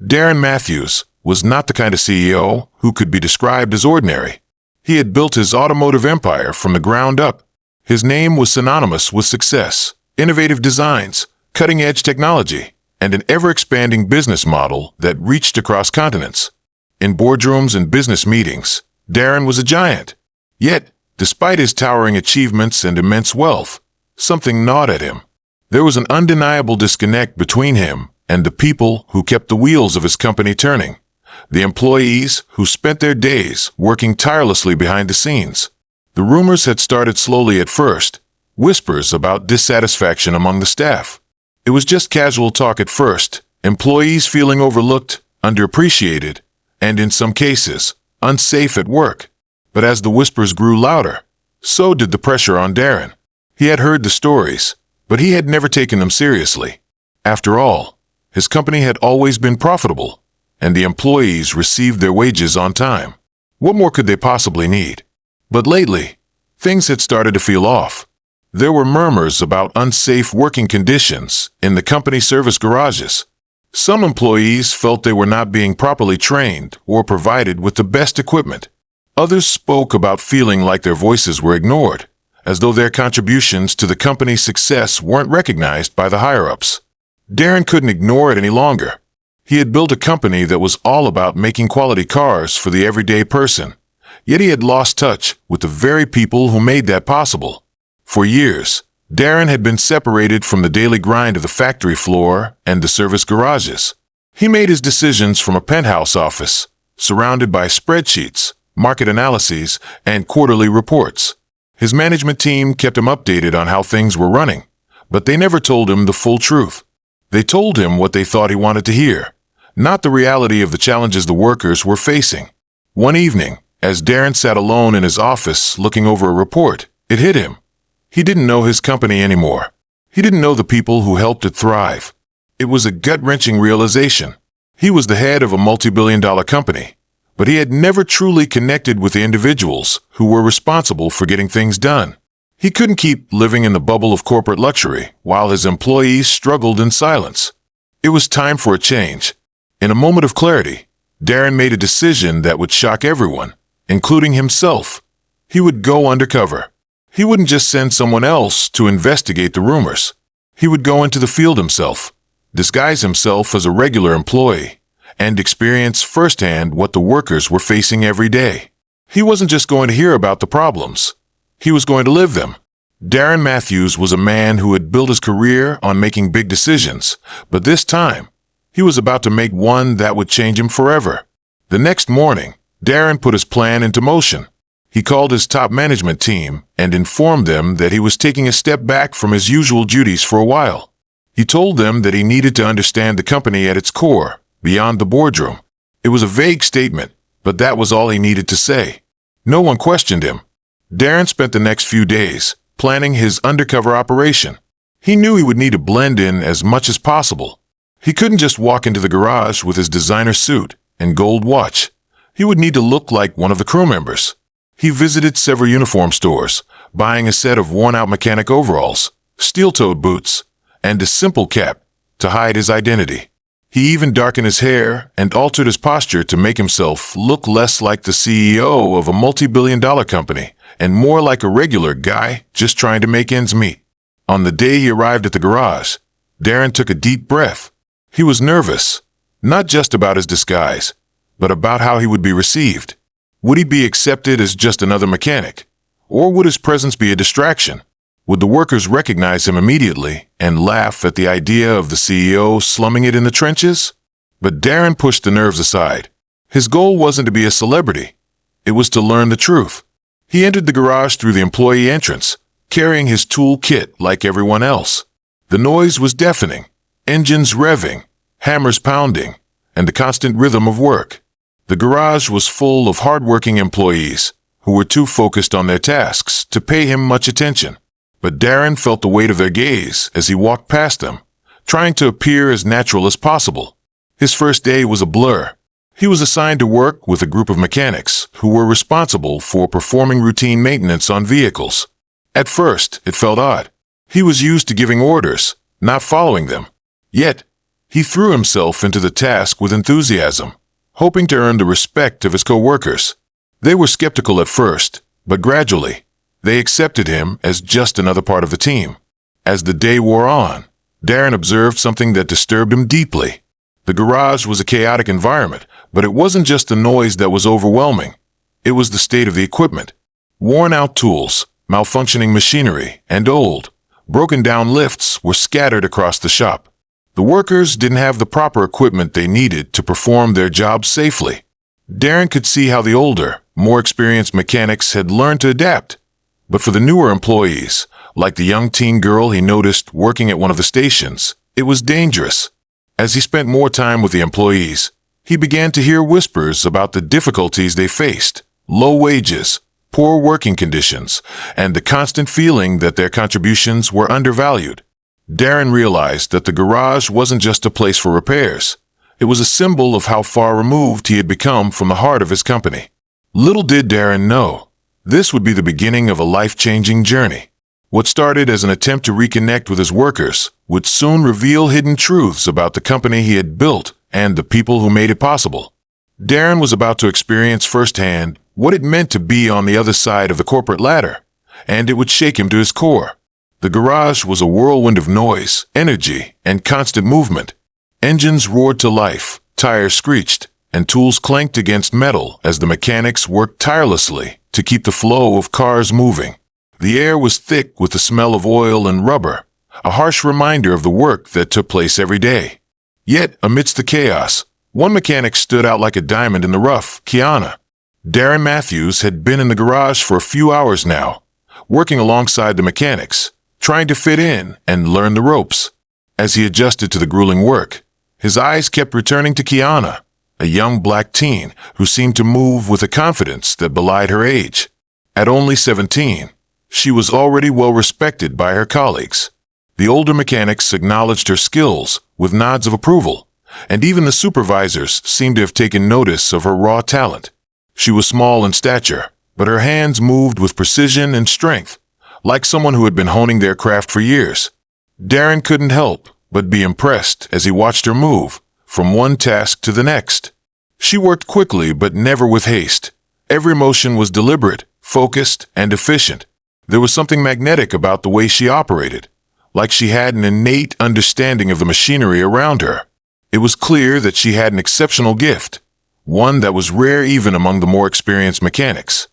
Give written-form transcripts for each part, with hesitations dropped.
Darren Matthews was not the kind of CEO who could be described as ordinary. He had built his automotive empire from the ground up. His name was synonymous with success, innovative designs, cutting-edge technology, and an ever-expanding business model that reached across continents. In boardrooms and business meetings, Darren was a giant. Yet, despite his towering achievements and immense wealth, something gnawed at him. There was an undeniable disconnect between him and the people who kept the wheels of his company turning, the employees who spent their days working tirelessly behind the scenes. The rumors had started slowly at first, whispers about dissatisfaction among the staff. It was just casual talk at first, employees feeling overlooked, underappreciated, and in some cases, unsafe at work. But as the whispers grew louder, so did the pressure on Darren. He had heard the stories, but he had never taken them seriously. After all, his company had always been profitable, and the employees received their wages on time. What more could they possibly need? But lately, things had started to feel off. There were murmurs about unsafe working conditions in the company service garages. Some employees felt they were not being properly trained or provided with the best equipment. Others spoke about feeling like their voices were ignored, as though their contributions to the company's success weren't recognized by the higher-ups. Darren couldn't ignore it any longer. He had built a company that was all about making quality cars for the everyday person, yet he had lost touch with the very people who made that possible. For years, Darren had been separated from the daily grind of the factory floor and the service garages. He made his decisions from a penthouse office, surrounded by spreadsheets, market analyses, and quarterly reports. His management team kept him updated on how things were running, but they never told him the full truth. They told him what they thought he wanted to hear, not the reality of the challenges the workers were facing. One evening, as Darren sat alone in his office looking over a report, it hit him. He didn't know his company anymore. He didn't know the people who helped it thrive. It was a gut-wrenching realization. He was the head of a multi-billion-dollar company, but he had never truly connected with the individuals who were responsible for getting things done. He couldn't keep living in the bubble of corporate luxury while his employees struggled in silence. It was time for a change. In a moment of clarity, Darren made a decision that would shock everyone, including himself. He would go undercover. He wouldn't just send someone else to investigate the rumors. He would go into the field himself, disguise himself as a regular employee, and experience firsthand what the workers were facing every day. He wasn't just going to hear about the problems. He was going to live them. Darren Matthews was a man who had built his career on making big decisions, but this time, he was about to make one that would change him forever. The next morning, Darren put his plan into motion. He called his top management team and informed them that he was taking a step back from his usual duties for a while. He told them that he needed to understand the company at its core, beyond the boardroom. It was a vague statement, but that was all he needed to say. No one questioned him. Darren spent the next few days planning his undercover operation. He knew he would need to blend in as much as possible. He couldn't just walk into the garage with his designer suit and gold watch. He would need to look like one of the crew members. He visited several uniform stores, buying a set of worn-out mechanic overalls, steel-toed boots, and a simple cap to hide his identity. He even darkened his hair and altered his posture to make himself look less like the CEO of a multi-billion-dollar company and more like a regular guy just trying to make ends meet. On the day he arrived at the garage, Darren took a deep breath. He was nervous, not just about his disguise, but about how he would be received. Would he be accepted as just another mechanic? Or would his presence be a distraction? Would the workers recognize him immediately and laugh at the idea of the CEO slumming it in the trenches? But Darren pushed the nerves aside. His goal wasn't to be a celebrity. It was to learn the truth. He entered the garage through the employee entrance, carrying his tool kit like everyone else. The noise was deafening, engines revving, hammers pounding, and the constant rhythm of work. The garage was full of hard-working employees who were too focused on their tasks to pay him much attention. But Darren felt the weight of their gaze as he walked past them, trying to appear as natural as possible. His first day was a blur. He was assigned to work with a group of mechanics who were responsible for performing routine maintenance on vehicles. At first, it felt odd. He was used to giving orders, not following them. Yet, He threw himself into the task with enthusiasm, hoping to earn the respect of his co-workers. They were skeptical at first, but gradually, they accepted him as just another part of the team. As the day wore on, Darren observed something that disturbed him deeply. The garage was a chaotic environment, but it wasn't just the noise that was overwhelming. It was the state of the equipment. Worn-out tools, malfunctioning machinery, and old, broken-down lifts were scattered across the shop. The workers didn't have the proper equipment they needed to perform their jobs safely. Darren could see how the older, more experienced mechanics had learned to adapt. But for the newer employees, like the young teen girl he noticed working at one of the stations, it was dangerous. As he spent more time with the employees, he began to hear whispers about the difficulties they faced: low wages, poor working conditions, and the constant feeling that their contributions were undervalued. Darren realized that the garage wasn't just a place for repairs. It was a symbol of how far removed he had become from the heart of his company. Little did Darren know, this would be the beginning of a life-changing journey. What started as an attempt to reconnect with his workers would soon reveal hidden truths about the company he had built and the people who made it possible. Darren was about to experience firsthand what it meant to be on the other side of the corporate ladder, and it would shake him to his core. The garage was a whirlwind of noise, energy, and constant movement. Engines roared to life, tires screeched, and tools clanked against metal as the mechanics worked tirelessly to keep the flow of cars moving. The air was thick with the smell of oil and rubber, a harsh reminder of the work that took place every day. Yet, amidst the chaos, one mechanic stood out like a diamond in the rough: Kiana. Darren Matthews had been in the garage for a few hours now, working alongside the mechanics, trying to fit in and learn the ropes. As he adjusted to the grueling work, his eyes kept returning to Kiana, a young black teen who seemed to move with a confidence that belied her age. At only 17, she was already well respected by her colleagues. The older mechanics acknowledged her skills with nods of approval, and even the supervisors seemed to have taken notice of her raw talent. She was small in stature, but her hands moved with precision and strength, like someone who had been honing their craft for years. Darren couldn't help but be impressed as he watched her move from one task to the next. She worked quickly but never with haste. Every motion was deliberate, focused, and efficient. There was something magnetic about the way she operated, like she had an innate understanding of the machinery around her. It was clear that she had an exceptional gift, one that was rare even among the more experienced mechanics.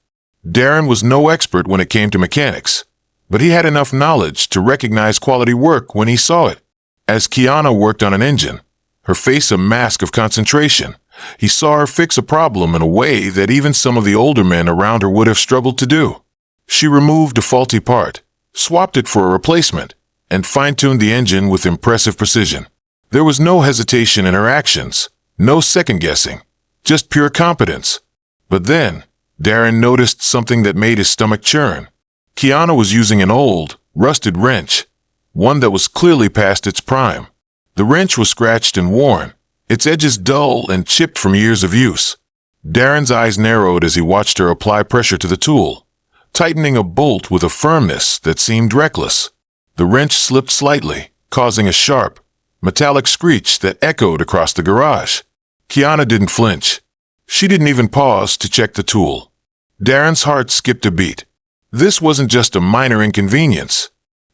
Darren was no expert when it came to mechanics, but he had enough knowledge to recognize quality work when he saw it. As Kiana worked on an engine, her face a mask of concentration, he saw her fix a problem in a way that even some of the older men around her would have struggled to do. She removed a faulty part, swapped it for a replacement, and fine-tuned the engine with impressive precision. There was no hesitation in her actions, no second-guessing, just pure competence. But then, Darren noticed something that made his stomach churn. Kiana was using an old, rusted wrench, one that was clearly past its prime. The wrench was scratched and worn, its edges dull and chipped from years of use. Darren's eyes narrowed as he watched her apply pressure to the tool, tightening a bolt with a firmness that seemed reckless. The wrench slipped slightly, causing a sharp, metallic screech that echoed across the garage. Kiana didn't flinch. She didn't even pause to check the tool. Darren's heart skipped a beat. This wasn't just a minor inconvenience.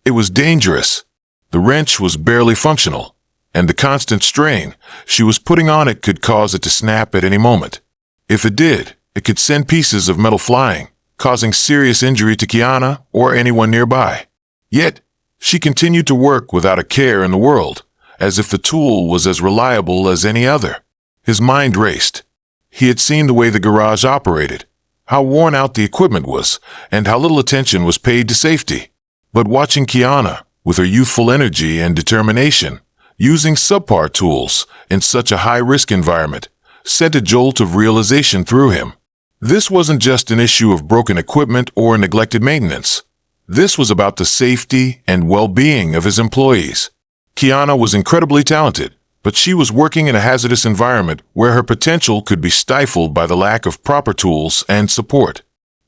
It was dangerous. The wrench was barely functional, and the constant strain she was putting on it could cause it to snap at any moment. If it did, it could send pieces of metal flying, causing serious injury to Kiana or anyone nearby. Yet, she continued to work without a care in the world, as if the tool was as reliable as any other. His mind raced. He had seen the way the garage operated, how worn out the equipment was, and how little attention was paid to safety. But watching Kiana, with her youthful energy and determination, using subpar tools in such a high-risk environment, sent a jolt of realization through him. This wasn't just an issue of broken equipment or neglected maintenance. This was about the safety and well-being of his employees. Kiana was incredibly talented, but she was working in a hazardous environment where her potential could be stifled by the lack of proper tools and support.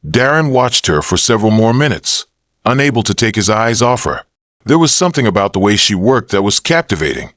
Darren watched her for several more minutes, unable to take his eyes off her. There was something about the way she worked that was captivating.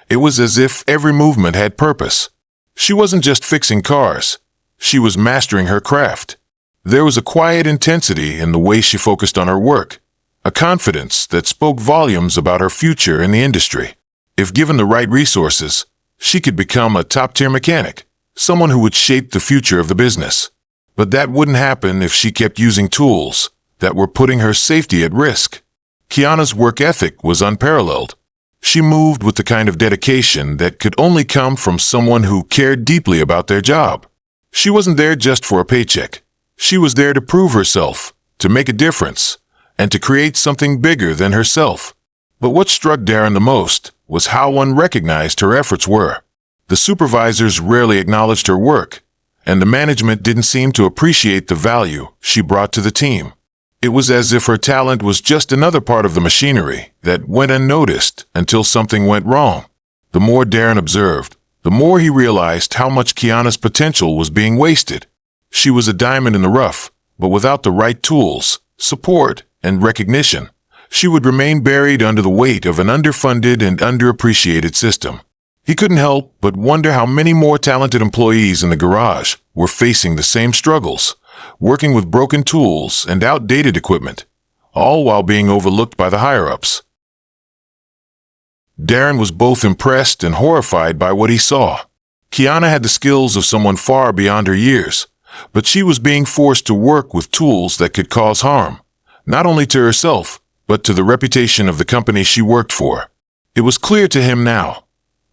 It was as if every movement had purpose. She wasn't just fixing cars. She was mastering her craft. There was a quiet intensity in the way she focused on her work, a confidence that spoke volumes about her future in the industry. If given the right resources, she could become a top-tier mechanic, someone who would shape the future of the business. But that wouldn't happen if she kept using tools that were putting her safety at risk. Kiana's work ethic was unparalleled. She moved with the kind of dedication that could only come from someone who cared deeply about their job. She wasn't there just for a paycheck. She was there to prove herself, to make a difference, and to create something bigger than herself. But what struck Darren the most was how unrecognized her efforts were. The supervisors rarely acknowledged her work, and the management didn't seem to appreciate the value she brought to the team. It was as if her talent was just another part of the machinery that went unnoticed until something went wrong. The more Darren observed, the more he realized how much Kiana's potential was being wasted. She was a diamond in the rough, but without the right tools, support, and recognition, she would remain buried under the weight of an underfunded and underappreciated system. He couldn't help but wonder how many more talented employees in the garage were facing the same struggles, working with broken tools and outdated equipment, all while being overlooked by the higher-ups. Darren was both impressed and horrified by what he saw. Kiana had the skills of someone far beyond her years, but she was being forced to work with tools that could cause harm, not only to herself, but to the reputation of the company she worked for. It was clear to him now.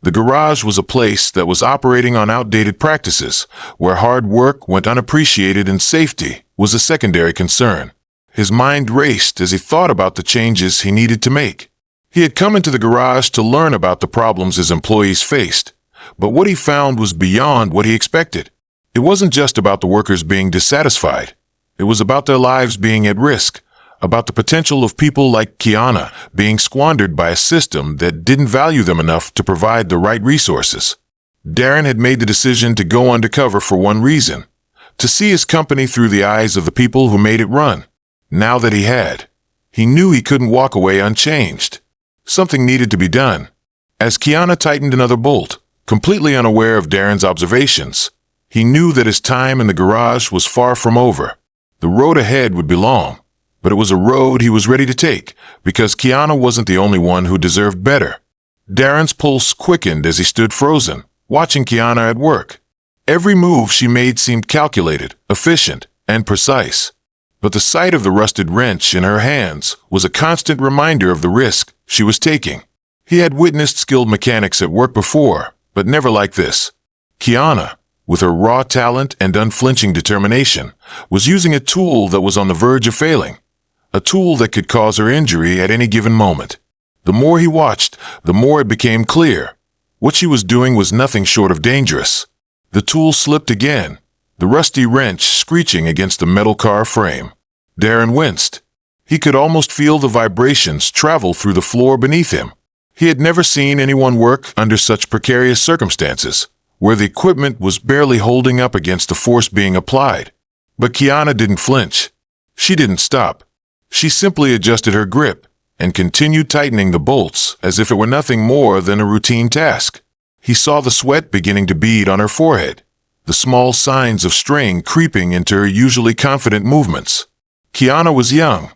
The garage was a place that was operating on outdated practices, where hard work went unappreciated and safety was a secondary concern. His mind raced as he thought about the changes he needed to make. He had come into the garage to learn about the problems his employees faced, but what he found was beyond what he expected. It wasn't just about the workers being dissatisfied. It was about their lives being at risk, about the potential of people like Kiana being squandered by a system that didn't value them enough to provide the right resources. Darren had made the decision to go undercover for one reason: to see his company through the eyes of the people who made it run. Now that he knew he couldn't walk away unchanged. Something needed to be done. As Kiana tightened another bolt, completely unaware of Darren's observations, he knew that his time in the garage was far from over. The road ahead would be long, but it was a road he was ready to take, because Kiana wasn't the only one who deserved better. Darren's pulse quickened as he stood frozen, watching Kiana at work. Every move she made seemed calculated, efficient, and precise. But the sight of the rusted wrench in her hands was a constant reminder of the risk she was taking. He had witnessed skilled mechanics at work before, but never like this. Kiana, with her raw talent and unflinching determination, was using a tool that was on the verge of failing. A tool that could cause her injury at any given moment. The more he watched, the more it became clear. What she was doing was nothing short of dangerous. The tool slipped again, the rusty wrench screeching against the metal car frame. Darren winced. He could almost feel the vibrations travel through the floor beneath him. He had never seen anyone work under such precarious circumstances, where the equipment was barely holding up against the force being applied. But Kiana didn't flinch. She didn't stop. She simply adjusted her grip and continued tightening the bolts as if it were nothing more than a routine task. He saw the sweat beginning to bead on her forehead, the small signs of strain creeping into her usually confident movements. Kiana was young,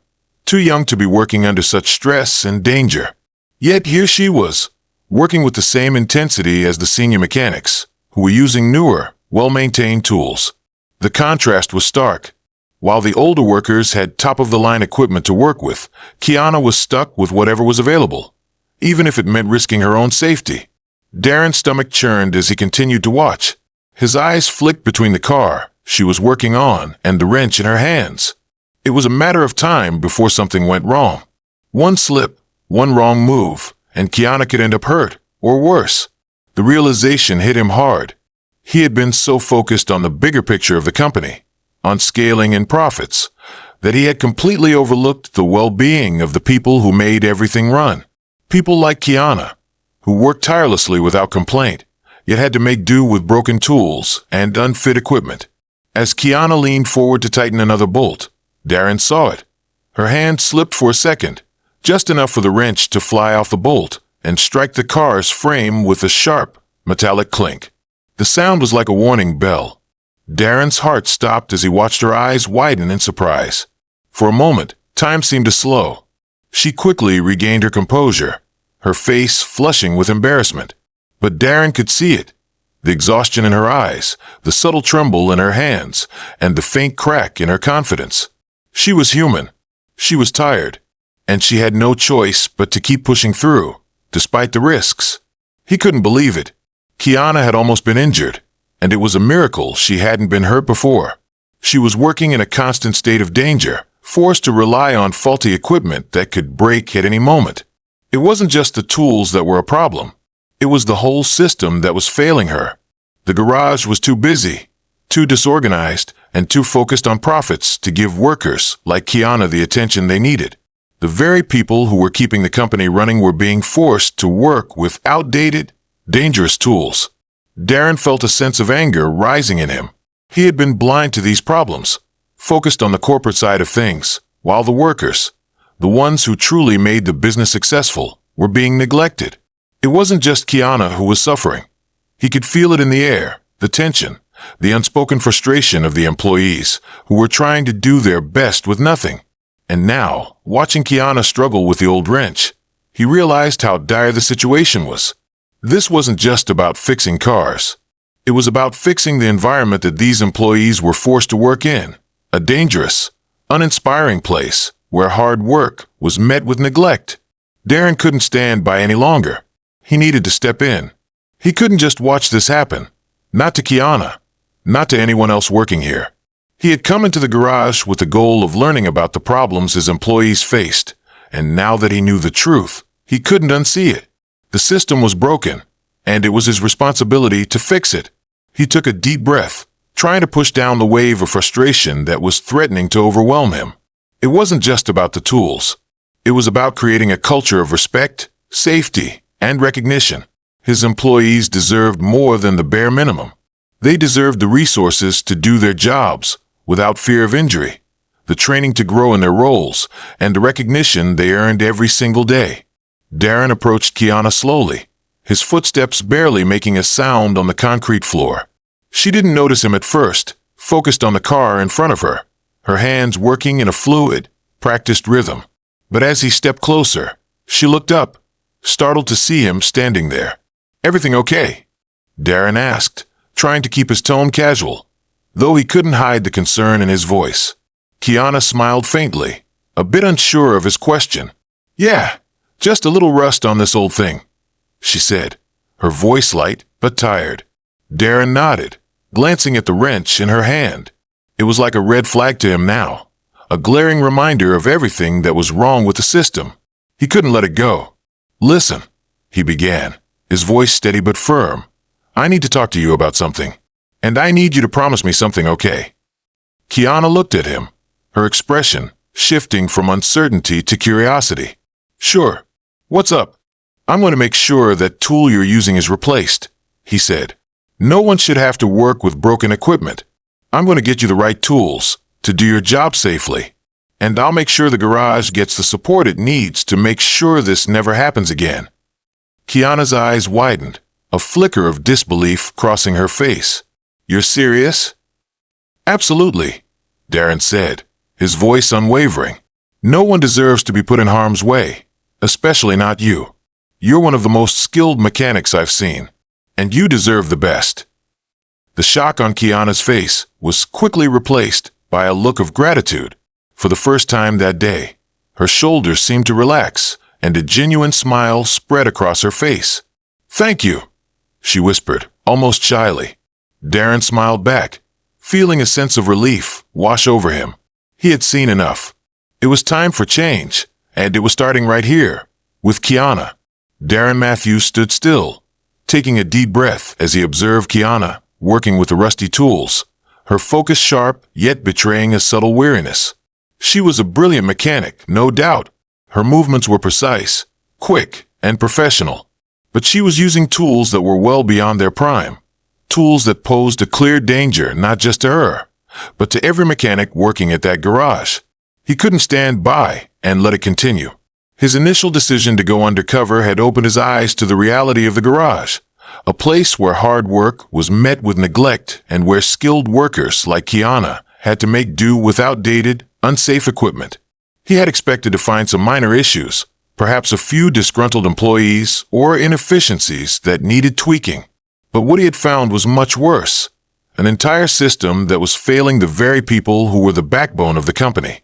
too young to be working under such stress and danger. Yet here she was, working with the same intensity as the senior mechanics, who were using newer, well-maintained tools. The contrast was stark. While the older workers had top-of-the-line equipment to work with, Kiana was stuck with whatever was available, even if it meant risking her own safety. Darren's stomach churned as he continued to watch. His eyes flicked between the car she was working on and the wrench in her hands. It was a matter of time before something went wrong. One slip, one wrong move, and Kiana could end up hurt, or worse. The realization hit him hard. He had been so focused on the bigger picture of the company, on scaling and profits, that he had completely overlooked the well-being of the people who made everything run. People like Kiana, who worked tirelessly without complaint, yet had to make do with broken tools and unfit equipment. As Kiana leaned forward to tighten another bolt, Darren saw it. Her hand slipped for a second, just enough for the wrench to fly off the bolt, and strike the car's frame with a sharp, metallic clink. The sound was like a warning bell. Darren's heart stopped as he watched her eyes widen in surprise. For a moment, time seemed to slow. She quickly regained her composure, her face flushing with embarrassment. But Darren could see it. The exhaustion in her eyes, the subtle tremble in her hands, and the faint crack in her confidence. She was human. She was tired. And she had no choice but to keep pushing through, despite the risks. He couldn't believe it. Kiana had almost been injured, and it was a miracle she hadn't been hurt before. She was working in a constant state of danger, forced to rely on faulty equipment that could break at any moment. It wasn't just the tools that were a problem. It was the whole system that was failing her. The garage was too busy, too disorganized, and too focused on profits to give workers like Kiana the attention they needed. The very people who were keeping the company running were being forced to work with outdated, dangerous tools. Darren felt a sense of anger rising in him. He had been blind to these problems, focused on the corporate side of things, while the workers, the ones who truly made the business successful, were being neglected. It wasn't just Kiana who was suffering. He could feel it in the air, the tension, the unspoken frustration of the employees who were trying to do their best with nothing. And now, watching Kiana struggle with the old wrench, he realized how dire the situation was. This wasn't just about fixing cars. It was about fixing the environment that these employees were forced to work in, a dangerous, uninspiring place where hard work was met with neglect. Darren couldn't stand by any longer. He needed to step in. He couldn't just watch this happen. Not to Kiana, not to anyone else working here. He had come into the garage with the goal of learning about the problems his employees faced, and now that he knew the truth, he couldn't unsee it. The system was broken, and it was his responsibility to fix it. He took a deep breath, trying to push down the wave of frustration that was threatening to overwhelm him. It wasn't just about the tools. It was about creating a culture of respect, safety, and recognition. His employees deserved more than the bare minimum. They deserved the resources to do their jobs without fear of injury, the training to grow in their roles, and the recognition they earned every single day. Darren approached Kiana slowly, his footsteps barely making a sound on the concrete floor. She didn't notice him at first, focused on the car in front of her, her hands working in a fluid, practiced rhythm. But as he stepped closer, she looked up, startled to see him standing there. "Everything okay?" Darren asked, trying to keep his tone casual, though he couldn't hide the concern in his voice. Kiana smiled faintly, a bit unsure of his question. "Yeah, just a little rust on this old thing," she said, her voice light but tired. Darren nodded, glancing at the wrench in her hand. It was like a red flag to him now, a glaring reminder of everything that was wrong with the system. He couldn't let it go. "Listen," he began, his voice steady but firm. "I need to talk to you about something. And I need you to promise me something, okay?" Kiana looked at him, her expression shifting from uncertainty to curiosity. "Sure. What's up?" "I'm going to make sure that tool you're using is replaced," he said. "No one should have to work with broken equipment. I'm going to get you the right tools to do your job safely. And I'll make sure the garage gets the support it needs to make sure this never happens again." Kiana's eyes widened, a flicker of disbelief crossing her face. "You're serious?" "Absolutely," Darren said, his voice unwavering. "No one deserves to be put in harm's way, especially not you. You're one of the most skilled mechanics I've seen, and you deserve the best." The shock on Kiana's face was quickly replaced by a look of gratitude. For the first time that day, her shoulders seemed to relax, and a genuine smile spread across her face. "Thank you," she whispered, almost shyly. Darren smiled back, feeling a sense of relief wash over him. He had seen enough. It was time for change, and it was starting right here, with Kiana. Darren Matthews stood still, taking a deep breath as he observed Kiana working with the rusty tools, her focus sharp yet betraying a subtle weariness. She was a brilliant mechanic, no doubt. Her movements were precise, quick, and professional. But she was using tools that were well beyond their prime. Tools that posed a clear danger not just to her, but to every mechanic working at that garage. He couldn't stand by and let it continue. His initial decision to go undercover had opened his eyes to the reality of the garage, a place where hard work was met with neglect and where skilled workers like Kiana had to make do with outdated, unsafe equipment. He had expected to find some minor issues, perhaps a few disgruntled employees or inefficiencies that needed tweaking. But what he had found was much worse, an entire system that was failing the very people who were the backbone of the company.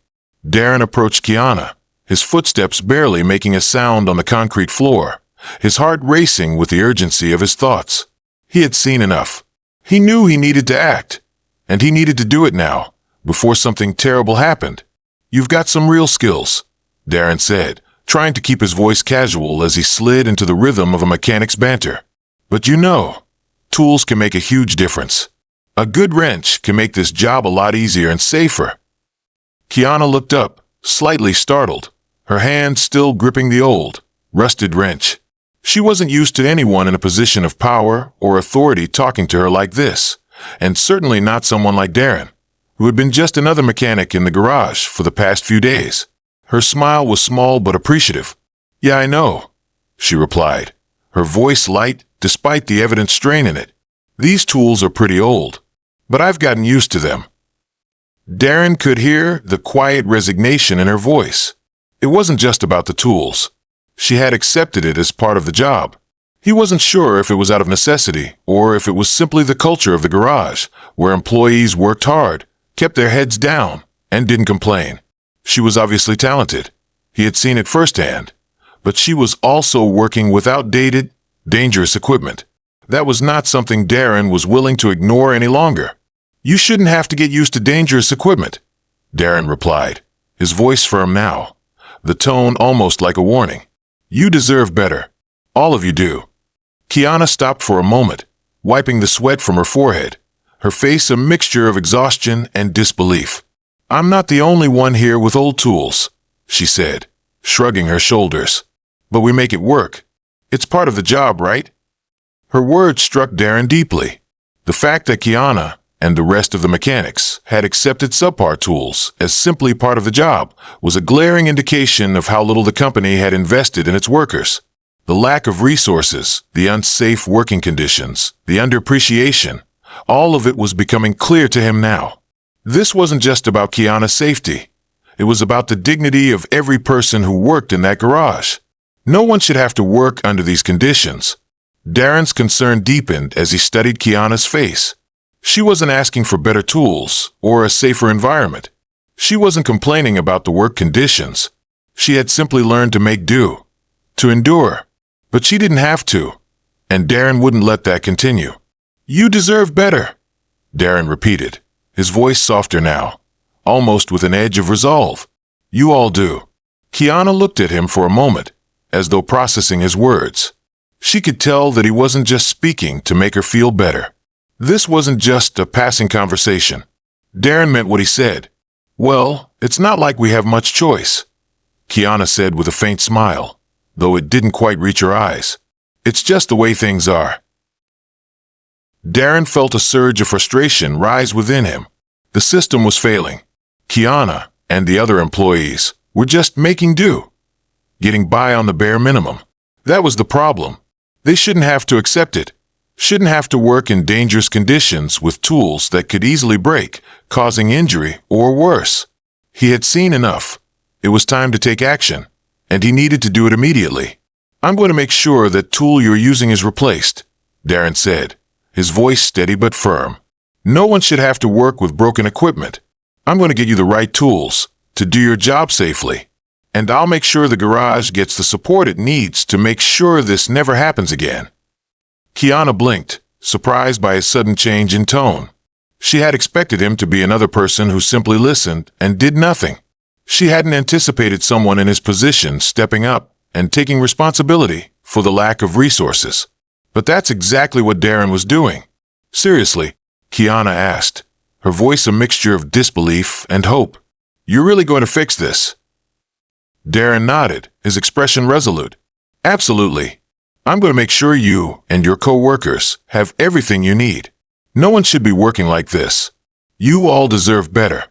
Darren approached Kiana, his footsteps barely making a sound on the concrete floor, his heart racing with the urgency of his thoughts. He had seen enough. He knew he needed to act, and he needed to do it now, before something terrible happened. "You've got some real skills," Darren said, trying to keep his voice casual as he slid into the rhythm of a mechanic's banter. "But you know, tools can make a huge difference. A good wrench can make this job a lot easier and safer." Kiana looked up, slightly startled, her hand still gripping the old, rusted wrench. She wasn't used to anyone in a position of power or authority talking to her like this, and certainly not someone like Darren, who had been just another mechanic in the garage for the past few days. Her smile was small but appreciative. "Yeah, I know," she replied, her voice light despite the evident strain in it. "These tools are pretty old, but I've gotten used to them." Darren could hear the quiet resignation in her voice. It wasn't just about the tools. She had accepted it as part of the job. He wasn't sure if it was out of necessity or if it was simply the culture of the garage, where employees worked hard, kept their heads down, and didn't complain. She was obviously talented. He had seen it firsthand. But she was also working with outdated, dangerous equipment. That was not something Darren was willing to ignore any longer. "You shouldn't have to get used to dangerous equipment," Darren replied, his voice firm now, the tone almost like a warning. "You deserve better. All of you do." Kiana stopped for a moment, wiping the sweat from her forehead, her face a mixture of exhaustion and disbelief. "I'm not the only one here with old tools," she said, shrugging her shoulders. "But we make it work. It's part of the job, right?" Her words struck Darren deeply. The fact that Kiana and the rest of the mechanics had accepted subpar tools as simply part of the job was a glaring indication of how little the company had invested in its workers. The lack of resources, the unsafe working conditions, the underappreciation, all of it was becoming clear to him now. This wasn't just about Kiana's safety. It was about the dignity of every person who worked in that garage. No one should have to work under these conditions. Darren's concern deepened as he studied Kiana's face. She wasn't asking for better tools or a safer environment. She wasn't complaining about the work conditions. She had simply learned to make do, to endure. But she didn't have to, and Darren wouldn't let that continue. "You deserve better," Darren repeated, his voice softer now, almost with an edge of resolve. "You all do." Kiana looked at him for a moment, as though processing his words. She could tell that he wasn't just speaking to make her feel better. This wasn't just a passing conversation. Darren meant what he said. "Well, it's not like we have much choice," Kiana said with a faint smile, though it didn't quite reach her eyes. "It's just the way things are." Darren felt a surge of frustration rise within him. The system was failing. Kiana and the other employees were just making do, getting by on the bare minimum. That was the problem. They shouldn't have to accept it. Shouldn't have to work in dangerous conditions with tools that could easily break, causing injury or worse. He had seen enough. It was time to take action, and he needed to do it immediately. "I'm going to make sure that tool you're using is replaced," Darren said, his voice steady but firm. "No one should have to work with broken equipment. I'm going to get you the right tools to do your job safely, and I'll make sure the garage gets the support it needs to make sure this never happens again." Kiana blinked, surprised by his sudden change in tone. She had expected him to be another person who simply listened and did nothing. She hadn't anticipated someone in his position stepping up and taking responsibility for the lack of resources. But that's exactly what Darren was doing. "Seriously?" Kiana asked, her voice a mixture of disbelief and hope. "You're really going to fix this?" Darren nodded, his expression resolute. "Absolutely. I'm going to make sure you and your co-workers have everything you need. No one should be working like this. You all deserve better."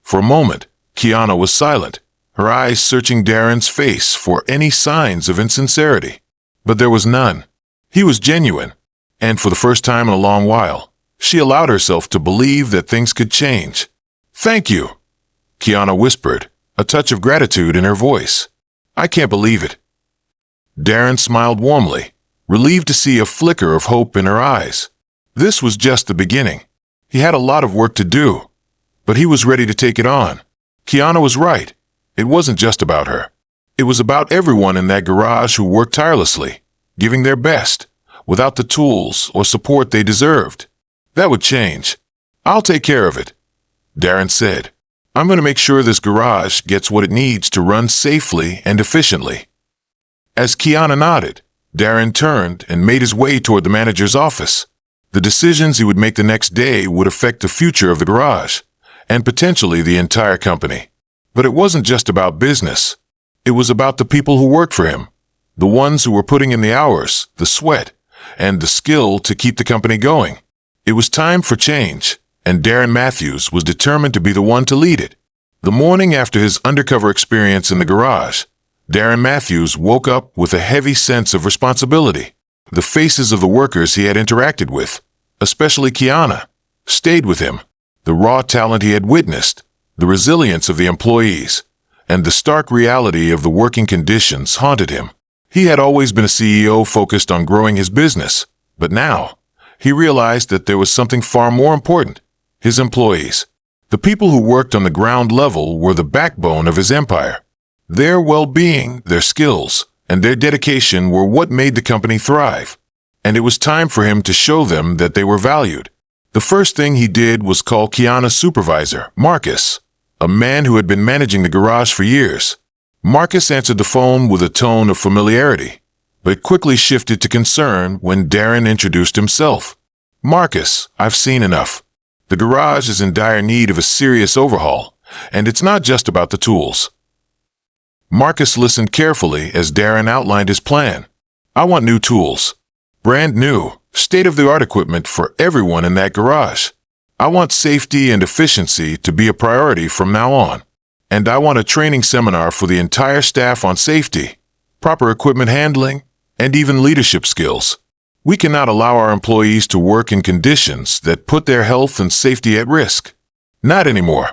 For a moment, Kiana was silent, her eyes searching Darren's face for any signs of insincerity. But there was none. He was genuine, and for the first time in a long while, she allowed herself to believe that things could change. "Thank you," Kiana whispered, a touch of gratitude in her voice. "I can't believe it." Darren smiled warmly, relieved to see a flicker of hope in her eyes. This was just the beginning. He had a lot of work to do, but he was ready to take it on. Kiana was right. It wasn't just about her. It was about everyone in that garage who worked tirelessly, giving their best, without the tools or support they deserved. That would change. "I'll take care of it," Darren said. "I'm going to make sure this garage gets what it needs to run safely and efficiently." As Kiana nodded, Darren turned and made his way toward the manager's office. The decisions he would make the next day would affect the future of the garage, and potentially the entire company. But it wasn't just about business. It was about the people who worked for him, the ones who were putting in the hours, the sweat, and the skill to keep the company going. It was time for change, and Darren Matthews was determined to be the one to lead it. The morning after his undercover experience in the garage, Darren Matthews woke up with a heavy sense of responsibility. The faces of the workers he had interacted with, especially Kiana, stayed with him. The raw talent he had witnessed, the resilience of the employees, and the stark reality of the working conditions haunted him. He had always been a CEO focused on growing his business, but now he realized that there was something far more important: his employees. The people who worked on the ground level were the backbone of his empire. Their well-being, their skills, and their dedication were what made the company thrive, and it was time for him to show them that they were valued. The first thing he did was call Kiana's supervisor, Marcus, a man who had been managing the garage for years. Marcus answered the phone with a tone of familiarity, but quickly shifted to concern when Darren introduced himself. "Marcus, I've seen enough. The garage is in dire need of a serious overhaul, and it's not just about the tools." Marcus listened carefully as Darren outlined his plan. "I want new tools. Brand new, state-of-the-art equipment for everyone in that garage. I want safety and efficiency to be a priority from now on. And I want a training seminar for the entire staff on safety, proper equipment handling, and even leadership skills. We cannot allow our employees to work in conditions that put their health and safety at risk. Not anymore."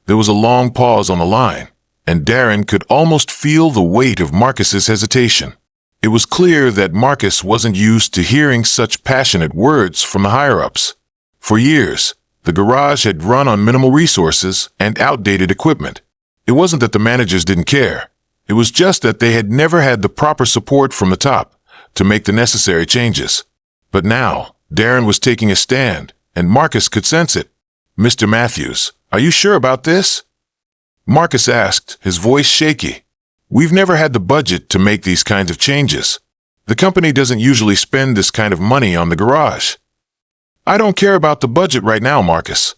There was a long pause on the line, and Darren could almost feel the weight of Marcus's hesitation. It was clear that Marcus wasn't used to hearing such passionate words from the higher-ups. For years, the garage had run on minimal resources and outdated equipment. It wasn't that the managers didn't care. It was just that they had never had the proper support from the top to make the necessary changes. But now, Darren was taking a stand, and Marcus could sense it. "Mr. Matthews, are you sure about this?" Marcus asked, his voice shaky. "We've never had the budget to make these kinds of changes. The company doesn't usually spend this kind of money on the garage." "I don't care about the budget right now, Marcus,"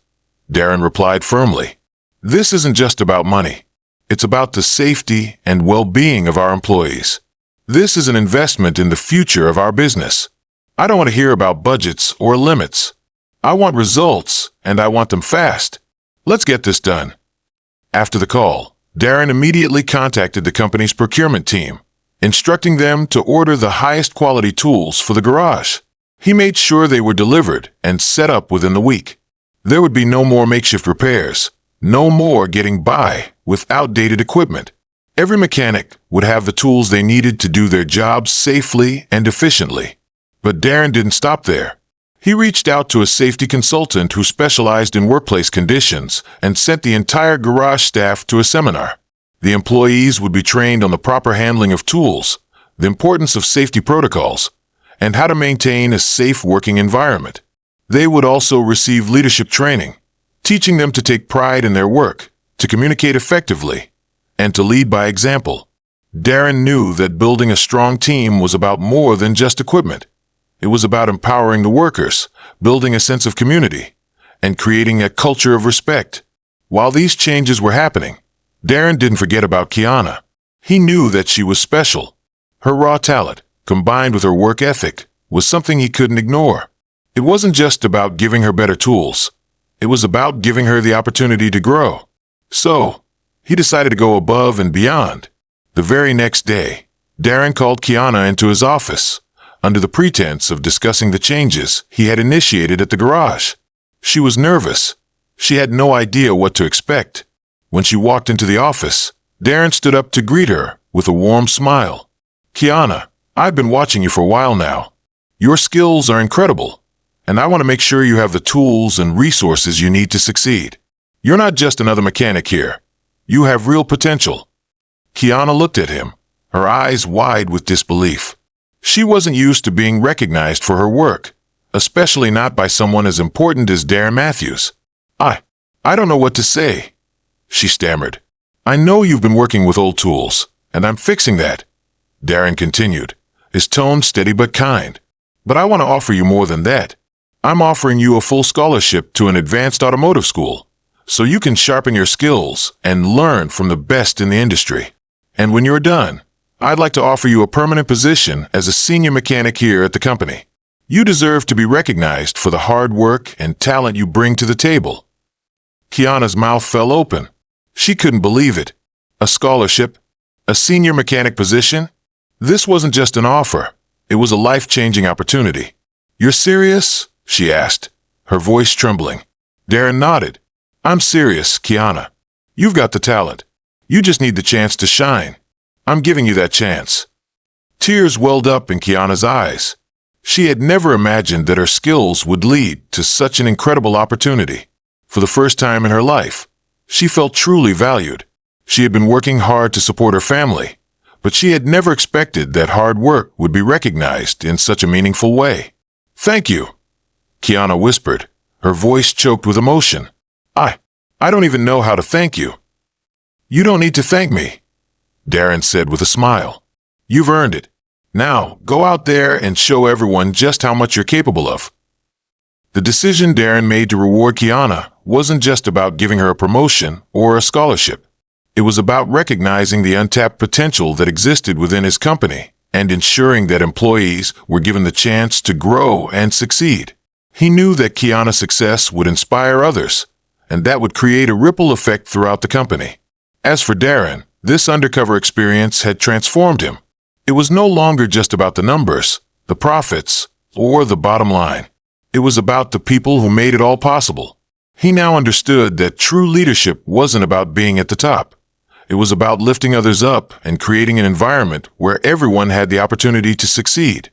Darren replied firmly. "This isn't just about money. It's about the safety and well-being of our employees. This is an investment in the future of our business. I don't want to hear about budgets or limits. I want results, and I want them fast. Let's get this done." After the call, Darren immediately contacted the company's procurement team, instructing them to order the highest quality tools for the garage. He made sure they were delivered and set up within the week. There would be no more makeshift repairs, no more getting by with outdated equipment. Every mechanic would have the tools they needed to do their jobs safely and efficiently. But Darren didn't stop there. He reached out to a safety consultant who specialized in workplace conditions and sent the entire garage staff to a seminar. The employees would be trained on the proper handling of tools, the importance of safety protocols, and how to maintain a safe working environment. They would also receive leadership training, teaching them to take pride in their work, to communicate effectively, and to lead by example. Darren knew that building a strong team was about more than just equipment. It was about empowering the workers, building a sense of community, and creating a culture of respect. While these changes were happening, Darren didn't forget about Kiana. He knew that she was special. Her raw talent, combined with her work ethic, was something he couldn't ignore. It wasn't just about giving her better tools. It was about giving her the opportunity to grow. So, He decided to go above and beyond. The very next day, Darren called Kiana into his office, under the pretense of discussing the changes he had initiated at the garage. She was nervous. She had no idea what to expect. When she walked into the office, Darren stood up to greet her with a warm smile. "Kiana, I've been watching you for a while now. Your skills are incredible, and I want to make sure you have the tools and resources you need to succeed. You're not just another mechanic here. You have real potential." Kiana looked at him, her eyes wide with disbelief. She wasn't used to being recognized for her work, especially not by someone as important as Darren Matthews. I don't know what to say," she stammered. "I know you've been working with old tools, and I'm fixing that," Darren continued, his tone steady but kind. "But I want to offer you more than that. I'm offering you a full scholarship to an advanced automotive school, so you can sharpen your skills and learn from the best in the industry. And when you're done, I'd like to offer you a permanent position as a senior mechanic here at the company. You deserve to be recognized for the hard work and talent you bring to the table." Kiana's mouth fell open. She couldn't believe it. A scholarship? A senior mechanic position? This wasn't just an offer. It was a life-changing opportunity. "You're serious?" she asked, her voice trembling. Darren nodded. "I'm serious, Kiana. You've got the talent. You just need the chance to shine. I'm giving you that chance." Tears welled up in Kiana's eyes. She had never imagined that her skills would lead to such an incredible opportunity. For the first time in her life, she felt truly valued. She had been working hard to support her family, but she had never expected that hard work would be recognized in such a meaningful way. "Thank you," Kiana whispered, her voice choked with emotion. I don't even know how to thank you." "You don't need to thank me," Darren said with a smile. "You've earned it. Now, go out there and show everyone just how much you're capable of." The decision Darren made to reward Kiana wasn't just about giving her a promotion or a scholarship. It was about recognizing the untapped potential that existed within his company and ensuring that employees were given the chance to grow and succeed. He knew that Kiana's success would inspire others, and that would create a ripple effect throughout the company. As for Darren, this undercover experience had transformed him. It was no longer just about the numbers, the profits, or the bottom line. It was about the people who made it all possible. He now understood that true leadership wasn't about being at the top. It was about lifting others up and creating an environment where everyone had the opportunity to succeed.